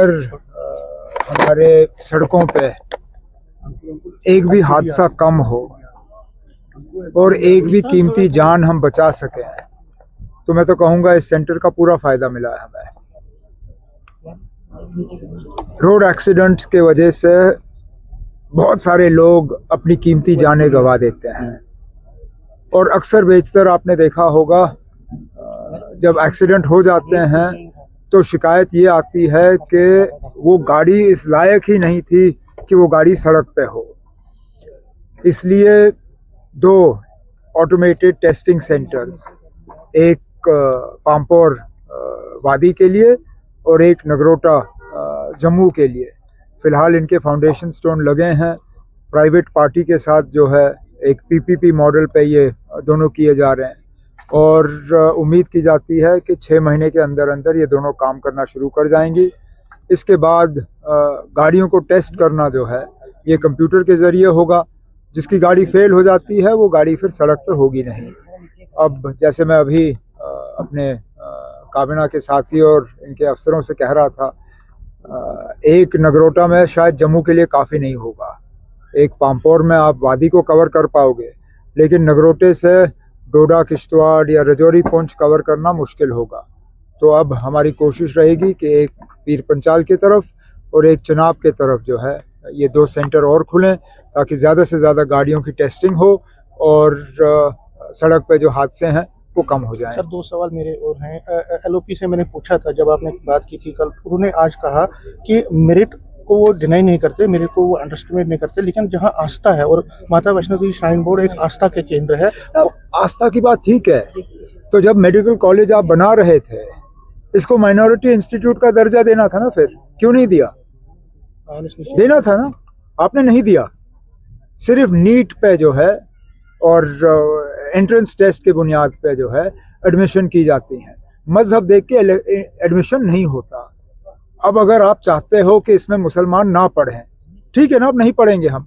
हमारे सड़कों पे एक भी हादसा कम हो और एक भी कीमती जान हम बचा सकें, तो मैं तो कहूँगा इस सेंटर का पूरा फ़ायदा मिला है हमें। रोड एक्सीडेंट्स के वजह से बहुत सारे लोग अपनी कीमती जानें गंवा देते हैं और अक्सर बेशतर आपने देखा होगा जब एक्सीडेंट हो जाते हैं तो शिकायत ये आती है कि वो गाड़ी इस लायक ही नहीं थी कि वो गाड़ी सड़क पे हो। इसलिए 2 ऑटोमेटेड टेस्टिंग सेंटर्स, एक पाम्पोर वादी के लिए और एक नगरोटा जम्मू के लिए, फ़िलहाल इनके फाउंडेशन स्टोन लगे हैं। प्राइवेट पार्टी के साथ जो है एक पीपीपी मॉडल पे ये दोनों किए जा रहे हैं और उम्मीद की जाती है कि 6 महीने के अंदर अंदर ये दोनों काम करना शुरू कर जाएंगी। इसके बाद गाड़ियों को टेस्ट करना जो है ये कंप्यूटर के ज़रिए होगा। जिसकी गाड़ी फेल हो जाती है वो गाड़ी फिर सड़क पर होगी नहीं। अब जैसे मैं अभी अपने काबिना के साथी और इनके अफसरों से कह रहा था, एक नगरोटा में शायद जम्मू के लिए काफ़ी नहीं होगा, एक पाम्पोर में आप वादी को कवर कर पाओगे, लेकिन नगरोटे से डोडा, किश्तवाड़ या रजौरी, पुंछ कवर करना मुश्किल होगा। तो अब हमारी कोशिश रहेगी कि एक पीर पंचाल की तरफ और एक चनाब की तरफ जो है ये 2 सेंटर और खुलें ताकि ज़्यादा से ज़्यादा गाड़ियों की टेस्टिंग हो और सड़क पे जो हादसे हैं वो कम हो जाएं। सर 2 सवाल मेरे और हैं। एलओपी से मैंने पूछा था जब आपने बात की थी कल, उन्होंने आज कहा कि मेरिट को वो डिनाई नहीं करते, मेरे को वो अंडरस्टिमेट नहीं करते, लेकिन जहां आस्था है और माता वैष्णो देवी श्राइन बोर्ड एक आस्था के केंद्र है। आस्था की बात ठीक है, तो जब मेडिकल कॉलेज आप बना रहे थे इसको माइनॉरिटी इंस्टीट्यूट का दर्जा देना था ना, फिर क्यों नहीं दिया? देना था ना, आपने नहीं दिया। सिर्फ नीट पे जो है और एंट्रेंस टेस्ट के बुनियाद पे जो है एडमिशन की जाती है, मजहब देख के एडमिशन नहीं होता। अब अगर आप चाहते हो कि इसमें मुसलमान ना पढ़ें, ठीक है ना, अब नहीं पढ़ेंगे हम,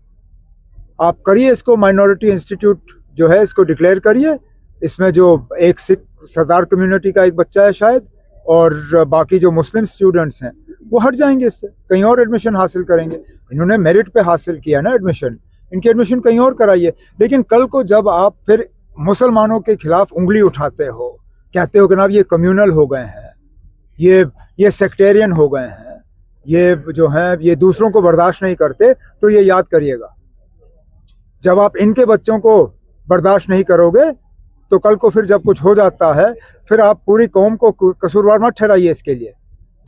आप करिए इसको माइनॉरिटी इंस्टीट्यूट जो है इसको डिक्लेयर करिए। इसमें जो एक सिख सरदार कम्युनिटी का एक बच्चा है शायद और बाकी जो मुस्लिम स्टूडेंट्स हैं वो हट जाएंगे, इससे कहीं और एडमिशन हासिल करेंगे। इन्होंने मेरिट पे हासिल किया ना एडमिशन, इनकी एडमिशन कहीं और कराइए। लेकिन कल को जब आप फिर मुसलमानों के खिलाफ उंगली उठाते हो, कहते हो कि ना ये कम्युनल हो गए हैं, ये सेक्टेरियन हो गए हैं, ये जो हैं ये दूसरों को बर्दाश्त नहीं करते, तो ये याद करिएगा जब आप इनके बच्चों को बर्दाश्त नहीं करोगे तो कल को फिर जब कुछ हो जाता है फिर आप पूरी कौम को कसूरवार मत ठहराइए इसके लिए।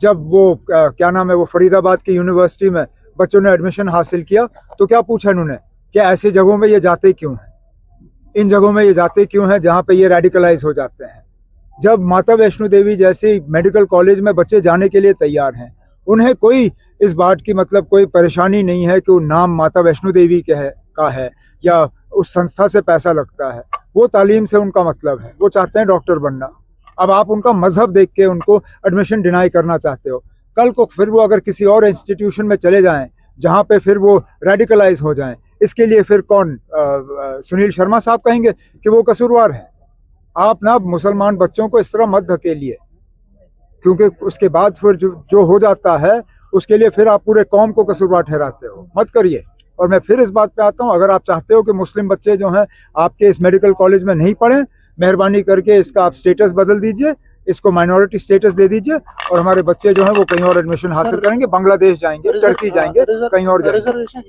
जब वो क्या नाम है, वो फरीदाबाद की यूनिवर्सिटी में बच्चों ने एडमिशन हासिल किया तो क्या पूछा इन्होंने कि ऐसी जगहों में ये जाते क्यों हैं, इन जगहों में ये जाते क्यों हैं जहाँ पे ये रेडिकलाइज हो जाते हैं। जब माता वैष्णो देवी जैसे मेडिकल कॉलेज में बच्चे जाने के लिए तैयार हैं, उन्हें कोई इस बात की मतलब कोई परेशानी नहीं है कि वो नाम माता वैष्णो देवी का है या उस संस्था से पैसा लगता है, वो तालीम से उनका मतलब है, वो चाहते हैं डॉक्टर बनना। अब आप उनका मजहब देख के उनको एडमिशन डिनाई करना चाहते हो, कल को फिर वो अगर किसी और इंस्टीट्यूशन में चले जाएं जहाँ पे फिर वो रेडिकलाइज हो जाएं, इसके लिए फिर कौन सुनील शर्मा साहब कहेंगे कि वो कसूरवार है। आप ना मुसलमान बच्चों को इस तरह मत धकेलिए, क्योंकि उसके बाद फिर जो हो जाता है उसके लिए फिर आप पूरे कौम को कसूरवार ठहराते हो, मत करिए। और मैं फिर इस बात पे आता हूँ, अगर आप चाहते हो कि मुस्लिम बच्चे जो हैं आपके इस मेडिकल कॉलेज में नहीं पढ़ें, मेहरबानी करके इसका आप स्टेटस बदल दीजिए, इसको माइनॉरिटी स्टेटस दे दीजिए और हमारे बच्चे जो हैं वो कहीं और एडमिशन हासिल करेंगे, बांग्लादेश जाएंगे, टर्की जाएंगे, कहीं और जाएंगे।